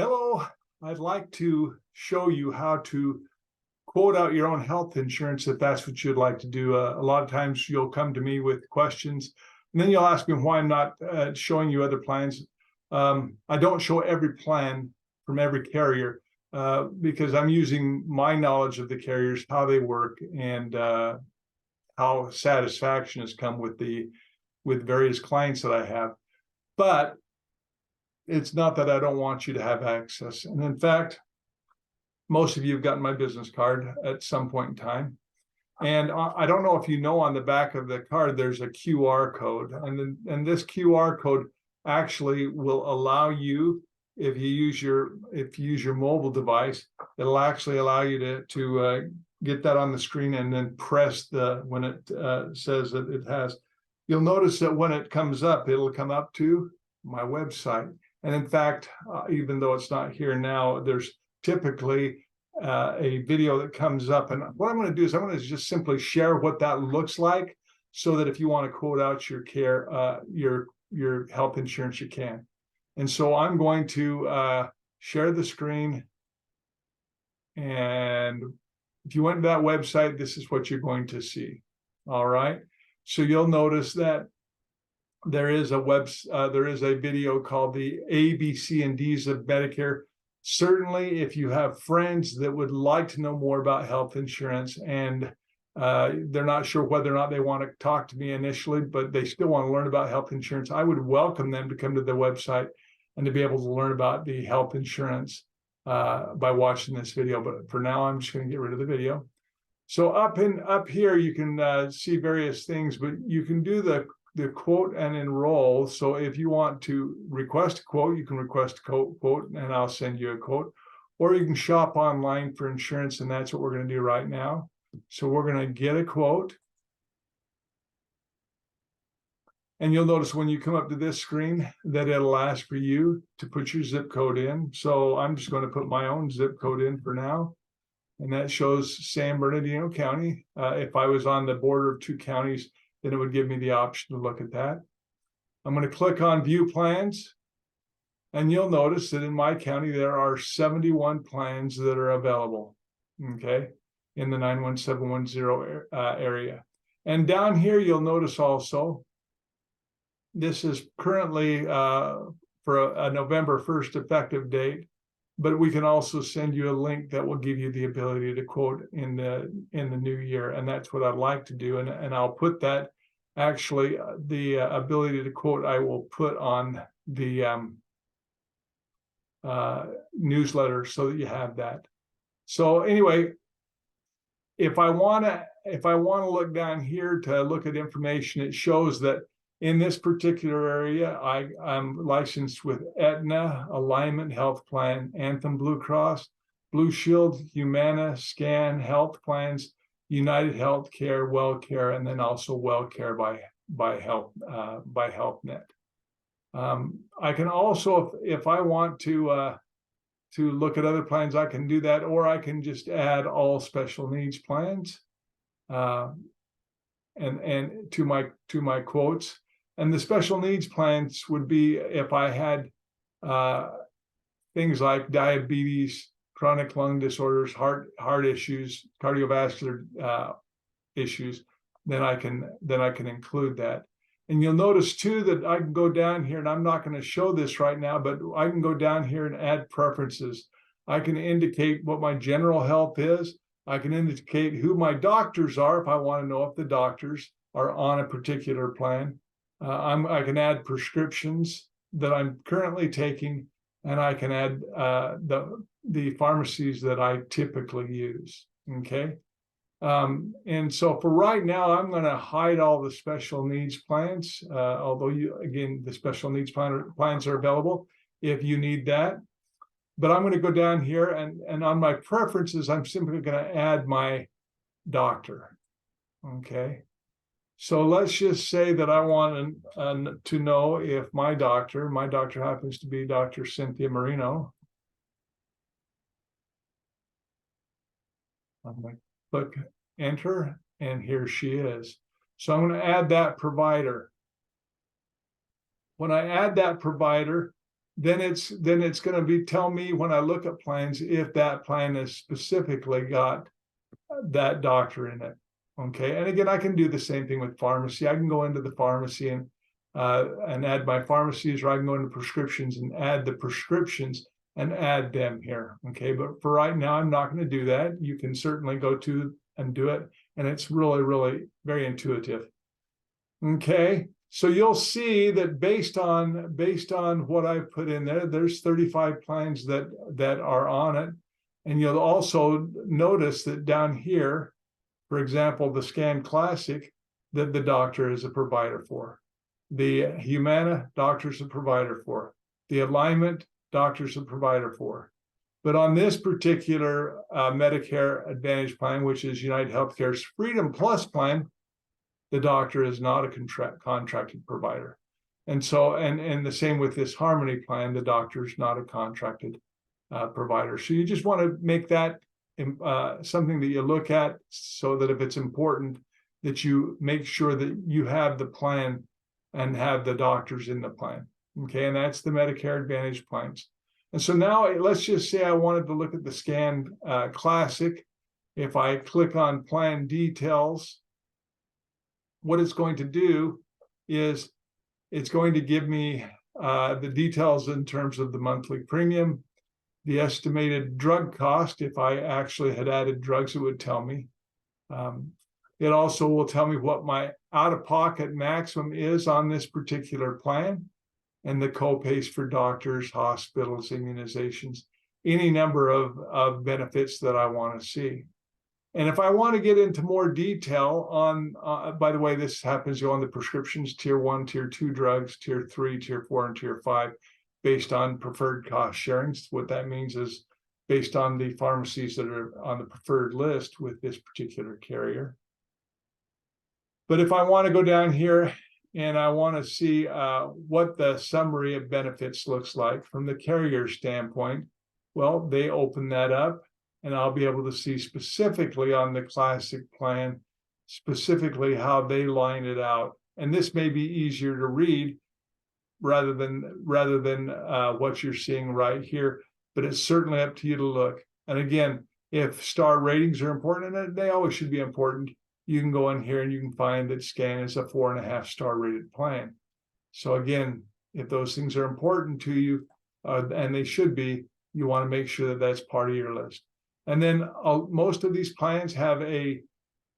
Hello, I'd like to show you how to quote out your own health insurance if that's what you'd like to do. A lot of times you'll come to me with questions and then you'll ask me why I'm not showing you other plans. I don't show every plan from every carrier because I'm using my knowledge of the carriers, how they work, and how satisfaction has come with various clients that I have. But it's not that I don't want you to have access. And in fact, most of you have gotten my business card at some point in time. And I don't know if you know, on the back of the card, there's a QR code. And this QR code actually will allow you, if you use your mobile device, it'll actually allow you to get that on the screen and then press when it says that it has. You'll notice that when it comes up, it'll come up to my website. And in fact, even though it's not here now, there's typically a video that comes up. And what I'm going to do is I'm going to just simply share what that looks like, so that if you want to quote out your health insurance, you can. And so I'm going to share the screen. And if you went to that website, this is what you're going to see. All right. So you'll notice that there is a video called the A, B, C, and D's of Medicare. Certainly, if you have friends that would like to know more about health insurance and they're not sure whether or not they want to talk to me initially, but they still want to learn about health insurance, I would welcome them to come to the website and to be able to learn about the health insurance by watching this video. But for now, I'm just going to get rid of the video. So up here, you can see various things, but you can do the quote and enroll. So if you want to request a quote, you can request a quote and I'll send you a quote, or you can shop online for insurance, and that's what we're going to do right now. So we're going to get a quote, and you'll notice when you come up to this screen that it'll ask for you to put your zip code in. So I'm just going to put my own zip code in for now, and that shows San Bernardino County. If I was on the border of two counties, then it would give me the option to look at that. I'm going to click on View Plans, and you'll notice that in my county, there are 71 plans that are available, okay, in the 91710 area. And down here, you'll notice also, this is currently for a November 1st effective date, but we can also send you a link that will give you the ability to quote in the new year. And that's what I'd like to do. And I'll put that, actually, the ability to quote, I will put on the newsletter so that you have that. So anyway, if I want to look down here to look at information, it shows that in this particular area, I'm licensed with Aetna, Alignment Health Plan, Anthem Blue Cross, Blue Shield, Humana, Scan Health Plans, United Healthcare, WellCare, and then also WellCare by HealthNet. I can also, if I want to look at other plans, I can do that, or I can just add all special needs plans and to my quotes. And the special needs plans would be if I had things like diabetes, chronic lung disorders, heart issues, cardiovascular issues, then I can include that. And you'll notice too that I can go down here, and I'm not going to show this right now, but I can go down here and add preferences. I can indicate what my general health is. I can indicate who my doctors are if I want to know if the doctors are on a particular plan. I can add prescriptions that I'm currently taking, and I can add the pharmacies that I typically use. Okay. And so for right now, I'm going to hide all the special needs plans, although the special needs plans are available if you need that. But I'm going to go down here, and on my preferences, I'm simply going to add my doctor. Okay. So let's just say that I want to know if my doctor happens to be Dr. Cynthia Marino. I'm going to click enter, and here she is. So I'm going to add that provider. When I add that provider, then it's going to be tell me when I look at plans if that plan has specifically got that doctor in it. Okay, and again, I can do the same thing with pharmacy. I can go into the pharmacy and add my pharmacies, or I can go into prescriptions and add the prescriptions and add them here. Okay, but for right now, I'm not going to do that. You can certainly go to and do it, and it's really, really very intuitive. Okay, so you'll see that based on what I've put in there, there's 35 plans that are on it. And you'll also notice that down here, for example, the Scan Classic, that the doctor is a provider for. The Humana, doctor's a provider for. The Alignment, doctor's a provider for. But on this particular Medicare Advantage plan, which is United Healthcare's Freedom Plus plan, the doctor is not a contracted provider. And so, and the same with this Harmony plan, the doctor is not a contracted provider. So you just want to make that something that you look at, so that if it's important, that you make sure that you have the plan and have the doctors in the plan. Okay, and that's the Medicare Advantage plans. And so now let's just say I wanted to look at the Scan Classic. If I click on Plan Details, what it's going to do is it's going to give me the details in terms of the monthly premium, the estimated drug cost. If I actually had added drugs, it would tell me. It also will tell me what my out-of-pocket maximum is on this particular plan, and the co-pays for doctors, hospitals, immunizations, any number of benefits that I want to see. And if I want to get into more detail on, by the way, this happens on the prescriptions, tier 1, tier 2 drugs, tier 3, tier 4, and tier 5, based on preferred cost sharings. What that means is based on the pharmacies that are on the preferred list with this particular carrier. But if I want to go down here and I want to see what the summary of benefits looks like from the carrier standpoint, well, they open that up, and I'll be able to see specifically on the Classic plan, specifically how they line it out. And this may be easier to read rather than what you're seeing right here, but it's certainly up to you to look. And again, if star ratings are important, and they always should be important, you can go in here and you can find that Scan is a 4.5 star rated plan. So again, if those things are important to you, and they should be, you want to make sure that that's part of your list. And then most of these plans have a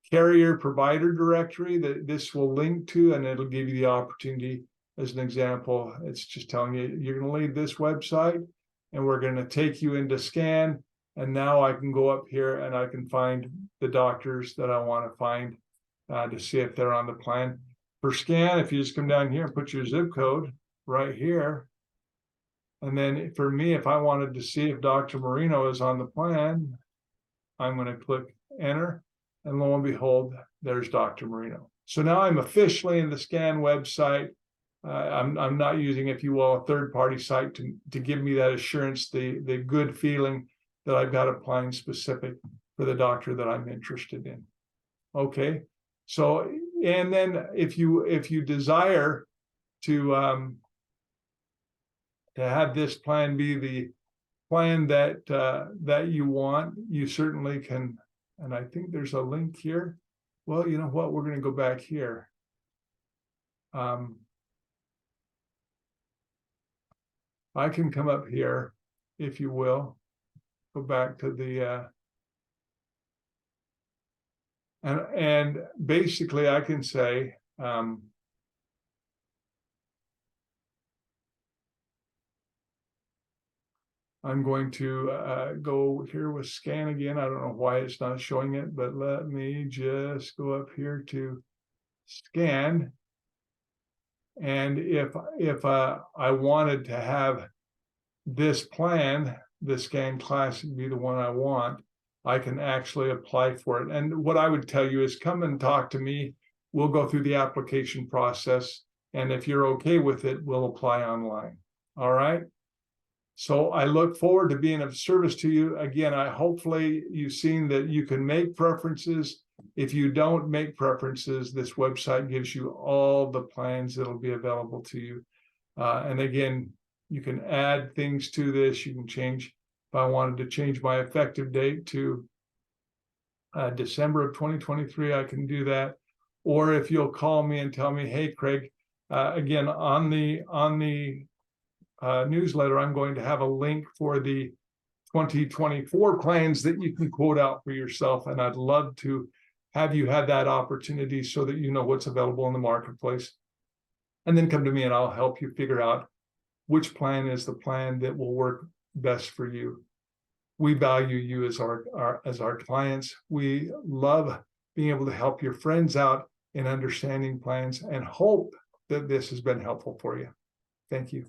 carrier provider directory that this will link to, and it'll give you the opportunity. As an example, it's just telling you, you're going to leave this website and we're going to take you into Scan. And now I can go up here and I can find the doctors that I want to find to see if they're on the plan. For Scan, if you just come down here and put your zip code right here, and then for me, if I wanted to see if Dr. Marino is on the plan, I'm going to click enter, and lo and behold, there's Dr. Marino. So now I'm officially in the Scan website. I'm not using, if you will, a third-party site to give me that assurance, the good feeling that I've got a plan specific for the doctor that I'm interested in. Okay, so and then if you desire to have this plan be the plan that you want, you certainly can. And I think there's a link here. Well, you know what? We're going to go back here. I can come up here, if you will, go back to the and basically I can say I'm going to go here with Scan again. I don't know why it's not showing it, but let me just go up here to Scan. And if I wanted to have this plan, the Scan Classic, be the one I want, I can actually apply for it. And what I would tell you is come and talk to me. We'll go through the application process. And if you're okay with it, we'll apply online. All right. So I look forward to being of service to you. Again, hopefully you've seen that you can make preferences. If you don't make preferences, this website gives you all the plans that'll be available to you. And again, You can add things to this. You can change, if I wanted to change my effective date to December of 2023, I can do that. Or if you'll call me and tell me, hey, Craig, again, on the newsletter, I'm going to have a link for the 2024 plans that you can quote out for yourself. And I'd love to have you had that opportunity so that you know what's available in the marketplace. And then come to me and I'll help you figure out which plan is the plan that will work best for you. We value you as our clients. We love being able to help your friends out in understanding plans and hope that this has been helpful for you. Thank you.